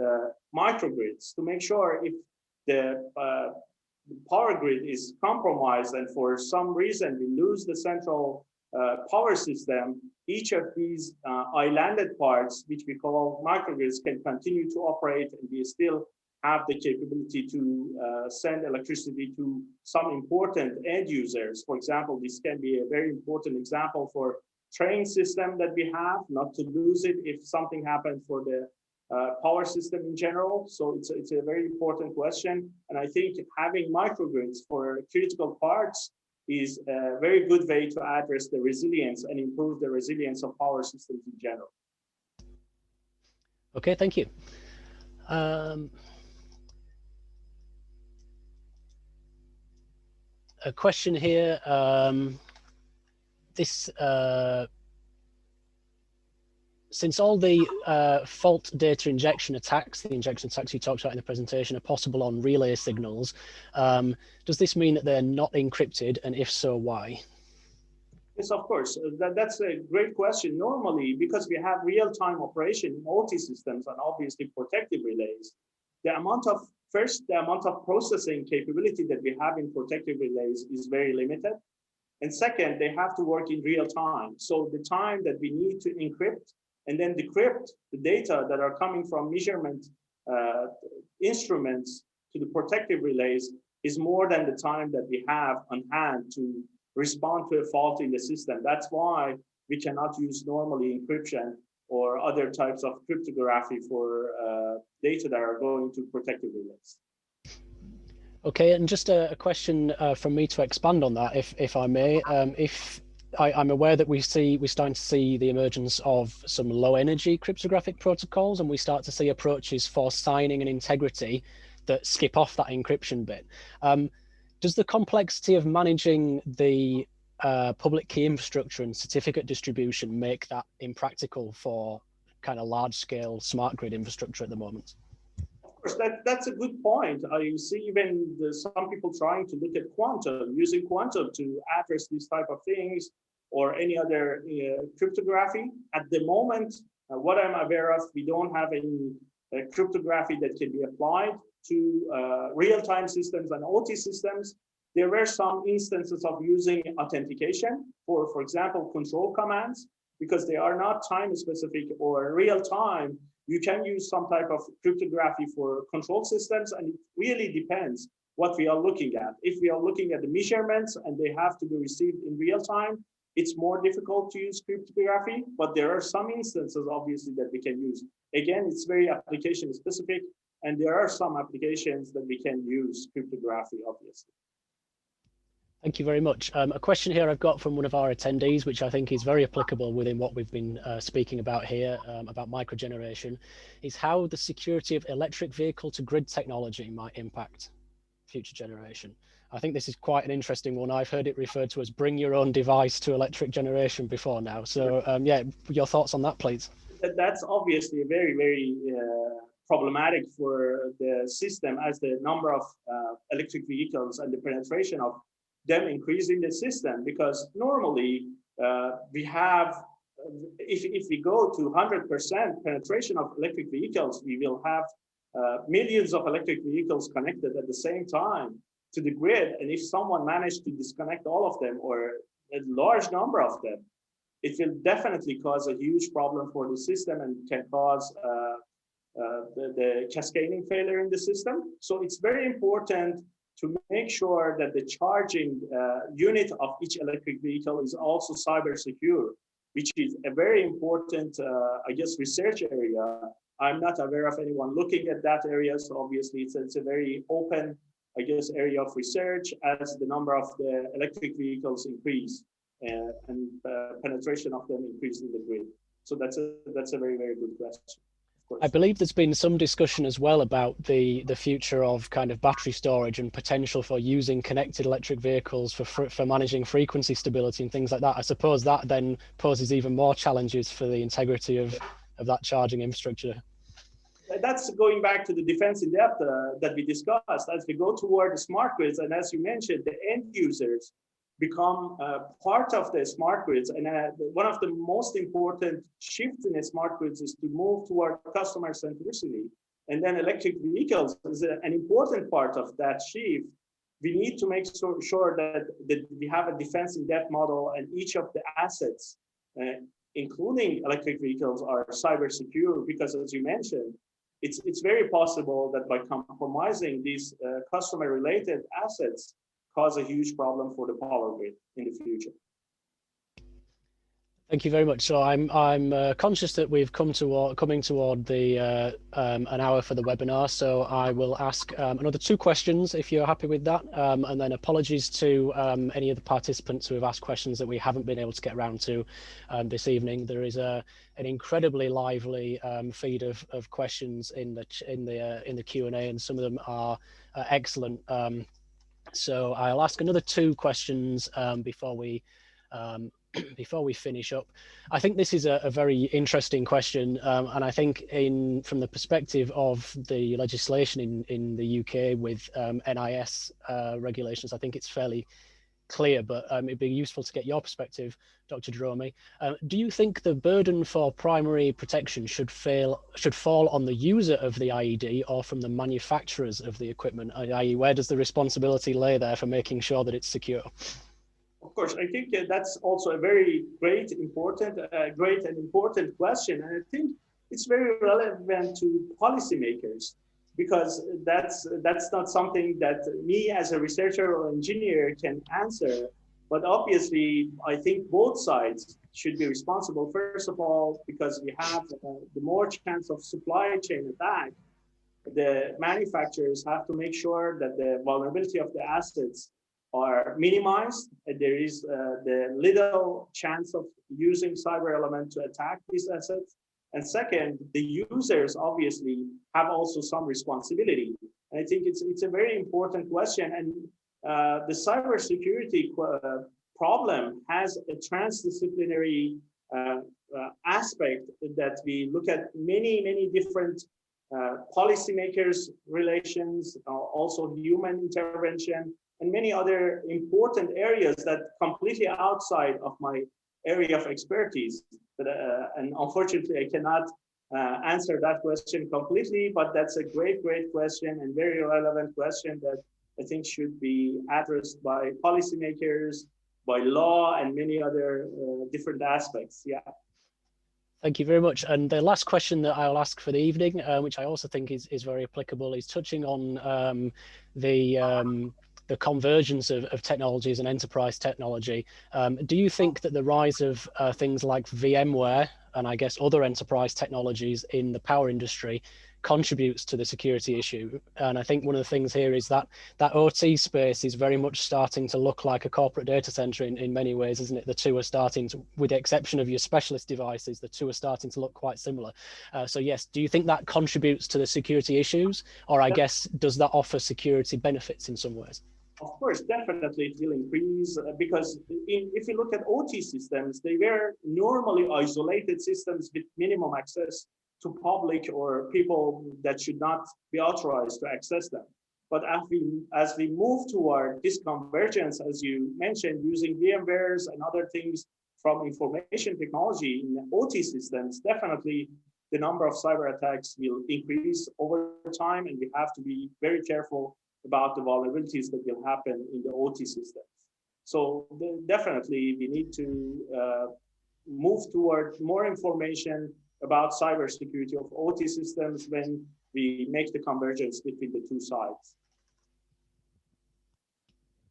microgrids to make sure if the power grid is compromised and for some reason we lose the central power system, each of these islanded parts, which we call microgrids, can continue to operate, and we still have the capability to send electricity to some important end users. For example, this can be a very important example for train system that we have, not to lose it if something happened for the power system in general. So it's a very important question. And I think having microgrids for critical parts is a very good way to address the resilience and improve the resilience of power systems in general. Okay, thank you. A question here. Since all the fault data injection attacks, the injection attacks you talked about in the presentation, are possible on relay signals, does this mean that they're not encrypted? And if so, why? Yes, of course. That's a great question. Normally, because we have real-time operation in OT systems and obviously protective relays, the amount of processing capability that we have in protective relays is very limited. And second, they have to work in real time. So the time that we need to encrypt and then decrypt the data that are coming from measurement instruments to the protective relays is more than the time that we have on hand to respond to a fault in the system. That's why we cannot use normally encryption or other types of cryptography for data that are going to protective relays. Okay, and just a question from me to expand on that, if I may. I'm aware that we're starting to see the emergence of some low energy cryptographic protocols, and we start to see approaches for signing and integrity that skip off that encryption bit. Does the complexity of managing the public key infrastructure and certificate distribution make that impractical for kind of large scale smart grid infrastructure at the moment? Of course, that's a good point. I see even some people trying to look at quantum, using quantum to address these type of things or any other cryptography. At the moment, what I'm aware of, we don't have any cryptography that can be applied to real-time systems and OT systems. There were some instances of using authentication for example, control commands, because they are not time specific or real time. You can use some type of cryptography for control systems, and it really depends what we are looking at. If we are looking at the measurements and they have to be received in real time, it's more difficult to use cryptography, but there are some instances obviously that we can use. Again, it's very application specific, and there are some applications that we can use cryptography, obviously. Thank you very much. A question here I've got from one of our attendees, which I think is very applicable within what we've been speaking about here, about microgeneration, is how the security of electric vehicle to grid technology might impact future generation. I think this is quite an interesting one. I've heard it referred to as bring your own device to electric generation before now. So yeah, your thoughts on that, please. That's obviously a very, very problematic for the system, as the number of electric vehicles and the penetration of them increase in the system, because normally we have, if we go to 100% penetration of electric vehicles, we will have millions of electric vehicles connected at the same time to the grid. And if someone managed to disconnect all of them or a large number of them, it will definitely cause a huge problem for the system and can cause the cascading failure in the system. So it's very important to make sure that the charging unit of each electric vehicle is also cyber secure, which is a very important, I guess, research area. I'm not aware of anyone looking at that area. So obviously it's a very open, I guess, area of research as the number of the electric vehicles increase and penetration of them increase in the grid. So that's a very, very good question. I believe there's been some discussion as well about the future of kind of battery storage and potential for using connected electric vehicles for managing frequency stability and things like that. I suppose that then poses even more challenges for the integrity of that charging infrastructure. that's going back to the defense in depth that we discussed. As we go toward the smart grids, and as you mentioned, the end users become part of the smart grids. And one of the most important shifts in the smart grids is to move toward customer centricity. And then electric vehicles is an important part of that shift. We need to make sure that we have a defense in depth model, and each of the assets, including electric vehicles, are cyber secure, because as you mentioned, it's very possible that by compromising these customer related assets cause a huge problem for the power grid in the future. Thank you very much. So I'm conscious that we've coming toward the an hour for the webinar. So I will ask another 2 questions if you're happy with that, and then apologies to any of the participants who have asked questions that we haven't been able to get around to this evening. There is an incredibly lively feed of questions in the Q&A, and some of them are excellent. So I'll ask another 2 questions before we finish up. I think this is a very interesting question, and I think from the perspective of the legislation in the UK with NIS regulations, I think it's fairly clear, but it'd be useful to get your perspective, Dr. Jerome. Do you think the burden for primary protection should fall on the user of the IED or from the manufacturers of the equipment, i.e. where does the responsibility lay there for making sure that it's secure? Of course, I think that's also a very great and important question. And I think it's very relevant to policymakers, because that's not something that me as a researcher or engineer can answer. But obviously, I think both sides should be responsible. First of all, because we have the more chance of supply chain attack, the manufacturers have to make sure that the vulnerability of the assets are minimized. There is the little chance of using cyber element to attack these assets. And second, the users obviously have also some responsibility. And I think it's a very important question. And the cybersecurity problem has a transdisciplinary aspect that we look at many different policymakers' relations, also human intervention, and many other important areas that completely outside of my area of expertise. But, and unfortunately, I cannot answer that question completely, but that's a great question and very relevant question that I think should be addressed by policymakers, by law, and many other different aspects. Yeah. Thank you very much. And the last question that I'll ask for the evening, which I also think is very applicable, is touching on the convergence of technologies and enterprise technology. Do you think that the rise of things like VMware and I guess other enterprise technologies in the power industry contributes to the security issue? And I think one of the things here is that OT space is very much starting to look like a corporate data center in many ways, isn't it? The two are starting to, with the exception of your specialist devices, the two are starting to look quite similar. So yes, do you think that contributes to the security issues, or I guess, does that offer security benefits in some ways? Of course, definitely it will increase because if you look at OT systems, they were normally isolated systems with minimum access to public or people that should not be authorized to access them. But as we move toward this convergence, as you mentioned, using VMwares and other things from information technology in OT systems, definitely the number of cyber attacks will increase over time, and we have to be very careful about the vulnerabilities that will happen in the OT systems. So definitely we need to move toward more information about cybersecurity of OT systems when we make the convergence between the two sides.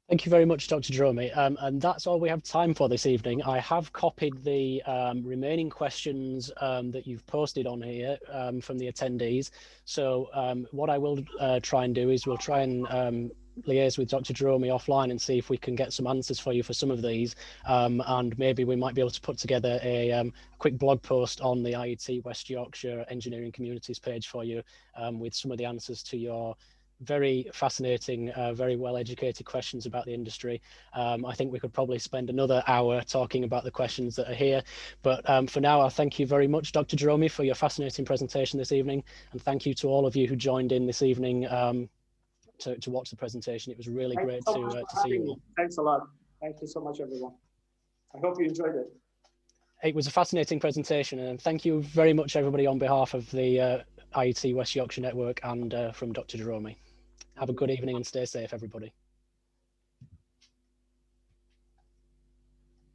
Thank you very much, Dr. Jerome. And that's all we have time for this evening. I have copied the remaining questions that you've posted on here from the attendees. So what I will try and do is we'll try and liaise with Dr. Jerome offline and see if we can get some answers for you for some of these. And maybe we might be able to put together a quick blog post on the IET West Yorkshire Engineering Communities page for you with some of the answers to your very fascinating, very well-educated questions about the industry. I think we could probably spend another hour talking about the questions that are here. But for now, I thank you very much, Dr. Jerome, for your fascinating presentation this evening. And thank you to all of you who joined in this evening to watch the presentation. It was really great to see you all. Thanks a lot. Thank you so much, everyone. I hope you enjoyed it. It was a fascinating presentation, and thank you very much, everybody, on behalf of the IET West Yorkshire Network and from Dr. Jerome. Have a good evening and stay safe, everybody.